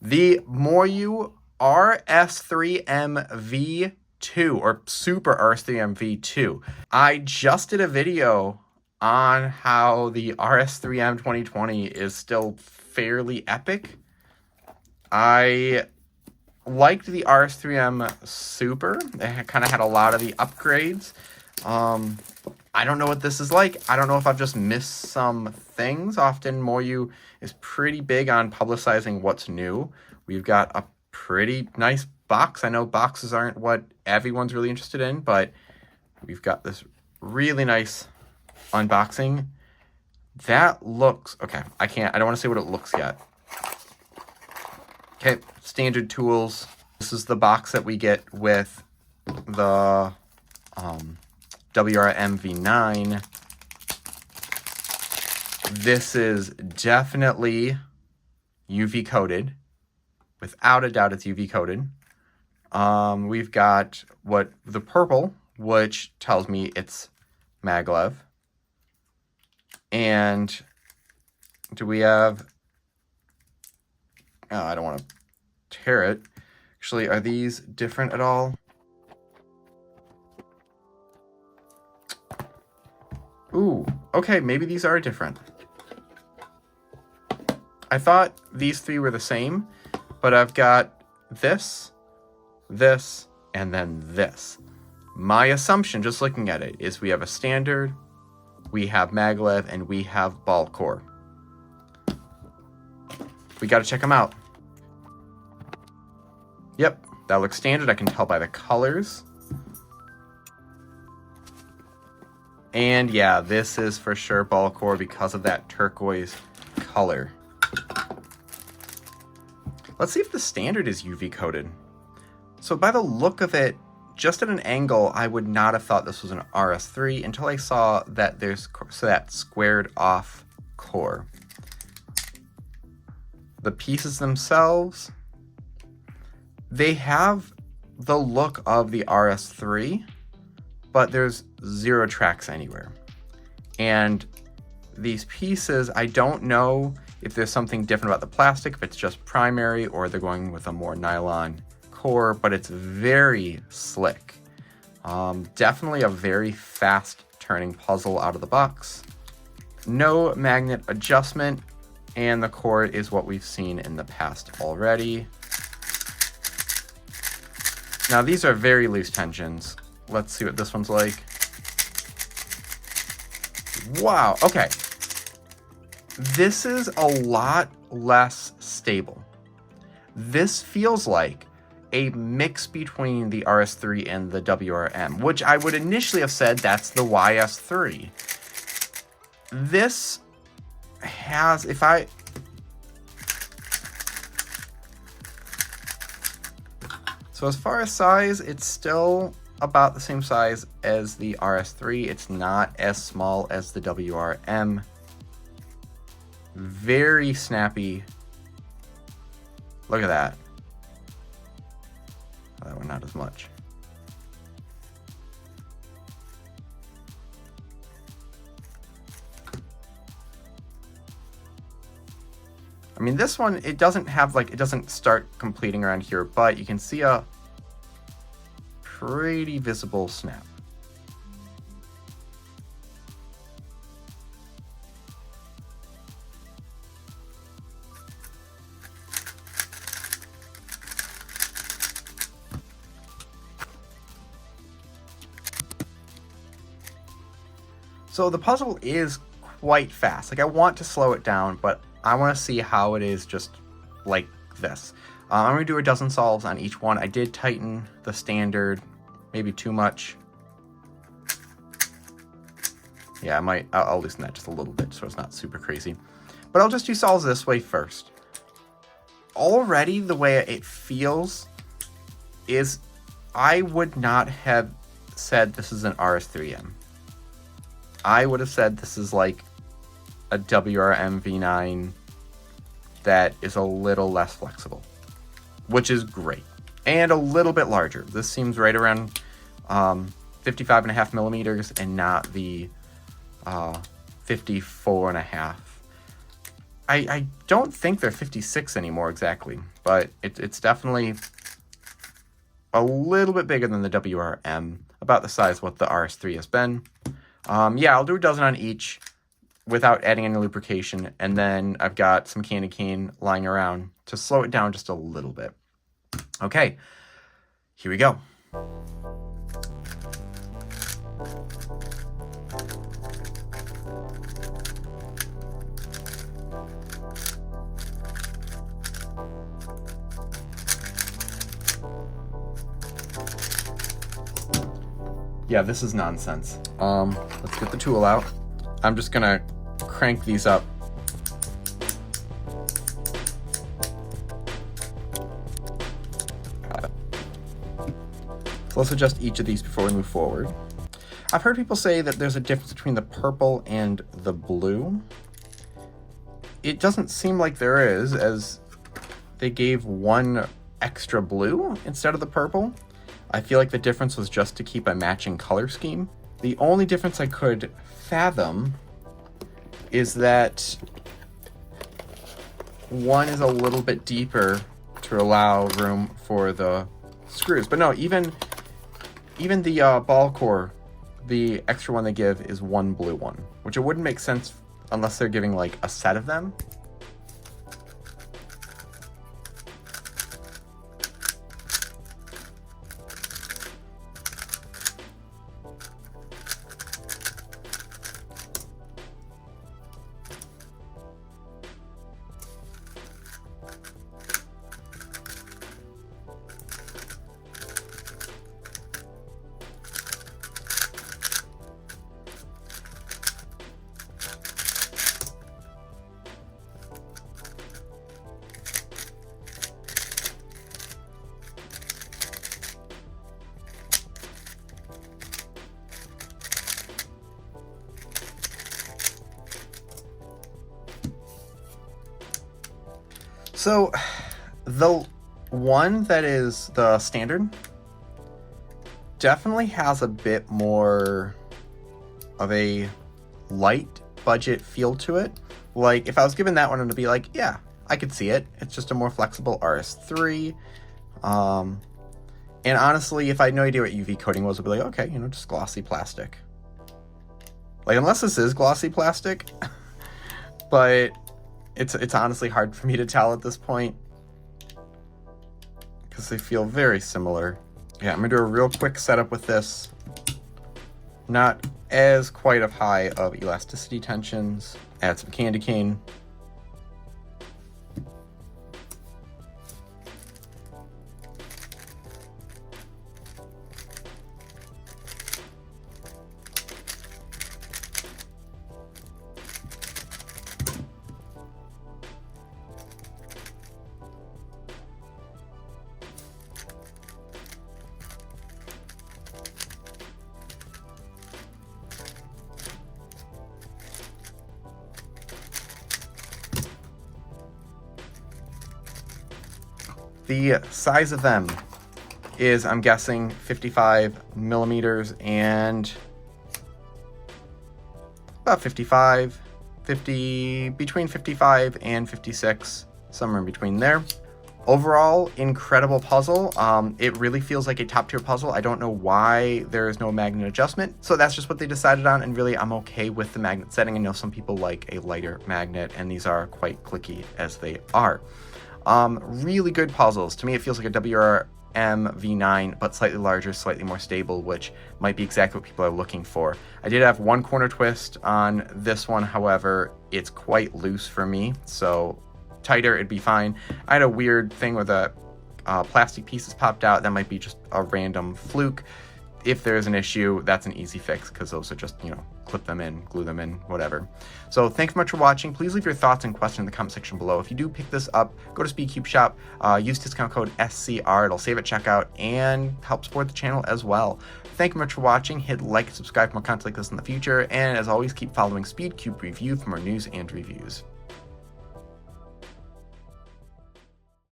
The Moyu RS3M V2 or Super RS3M V2. I just did a video on how the RS3M 2020 is still fairly epic. I liked the RS3M Super. It kind of had a lot of the upgrades. I don't know what this is like. I don't know if I've just missed some things. Often Moyu is pretty big on publicizing what's new. We've got a pretty nice box. I know boxes aren't what everyone's really interested in, but we've got this really nice unboxing. That looks, okay, I don't want to say what it looks yet. Okay, standard tools. This is the box that we get with the WRM V9. This is definitely UV coated. Without a doubt, it's UV coated. We've got the purple, which tells me it's maglev. And do we have, oh, I don't want to tear it. Actually, are these different at all? Ooh, okay, maybe these are different. I thought these three were the same, but I've got this, this, and then this. My assumption, just looking at it, is we have a standard, we have maglev, and we have ball core. We got to check them out. Yep, that looks standard. I can tell by the colors. And yeah, this is for sure ball core because of that turquoise color. Let's see if the standard is UV coated. So by the look of it, just at an angle, I would not have thought this was an RS3 until I saw that there's that squared off core. The pieces themselves, they have the look of the RS3, but there's 0 tracks anywhere. And these pieces, I don't know if there's something different about the plastic, if it's just primary or they're going with a more nylon core, but it's very slick. Definitely a very fast turning puzzle out of the box. No magnet adjustment, and the core is what we've seen in the past already. Now these are very loose tensions. Let's see what this one's like. Wow, okay. This is a lot less stable. This feels like a mix between the RS3 and the WRM, which I would initially have said that's the YS3. This has, so as far as size, it's still about the same size as the RS3. It's not as small as the WRM. Very snappy. Look at that. That one not as much. I mean, this one, it doesn't have it doesn't start completing around here, but you can see a pretty visible snap. So the puzzle is quite fast. I want to slow it down, but I want to see how it is just like this. I'm going to do a dozen solves on each one. I did tighten the standard, maybe too much. Yeah, I'll loosen that just a little bit so it's not super crazy. But I'll just do solves this way first. Already the way it feels is I would not have said this is an RS3M. I would have said this is like a WRM V9 that is a little less flexible, which is great, and a little bit larger. This seems right around 55.5 millimeters and not the 54.5. I don't think they're 56 anymore exactly, but it's definitely a little bit bigger than the WRM, about the size of what the RS3 has been. Yeah, I'll do a dozen on each without adding any lubrication, and then I've got some candy cane lying around to slow it down just a little bit. Okay, here we go. Yeah, this is nonsense. Let's get the tool out. I'm just gonna crank these up. So let's adjust each of these before we move forward. I've heard people say that there's a difference between the purple and the blue. It doesn't seem like there is, as they gave one extra blue instead of the purple. I feel like the difference was just to keep a matching color scheme. The only difference I could fathom is that one is a little bit deeper to allow room for the screws. But no, even the ball core, the extra one they give is one blue one, which it wouldn't make sense unless they're giving like a set of them. So the one that is the standard definitely has a bit more of a light budget feel to it. Like if I was given that one, it'd be like, yeah, I could see it. It's just a more flexible RS3. And honestly, if I had no idea what UV coating was, I'd be like, okay, you know, just glossy plastic. Like unless this is glossy plastic, but it's honestly hard for me to tell at this point because they feel very similar. Yeah, I'm gonna do a real quick setup with this. Not as quite of high of elasticity tensions. Add some candy cane. The size of them is, I'm guessing, 55 millimeters and about between 55 and 56, somewhere in between there. Overall, incredible puzzle. It really feels like a top tier puzzle. I don't know why there is no magnet adjustment. So that's just what they decided on. And really, I'm okay with the magnet setting. I know some people like a lighter magnet, and these are quite clicky as they are. Really good puzzles. To me, it feels like a WRM V9, but slightly larger, slightly more stable, which might be exactly what people are looking for. I did have one corner twist on this one, however, it's quite loose for me, so tighter, it'd be fine. I had a weird thing where the plastic pieces popped out. That might be just a random fluke. If there's an issue, that's an easy fix, because those are just, you know, clip them in, glue them in, whatever. So thanks so much for watching. Please leave your thoughts and questions in the comment section below. If you do pick this up, go to Speedcube Shop, use discount code SCR. It'll save at checkout and help support the channel as well. Thank you much for watching. Hit like and subscribe for more content like this in the future. And as always, keep following Speedcube Review for more news and reviews.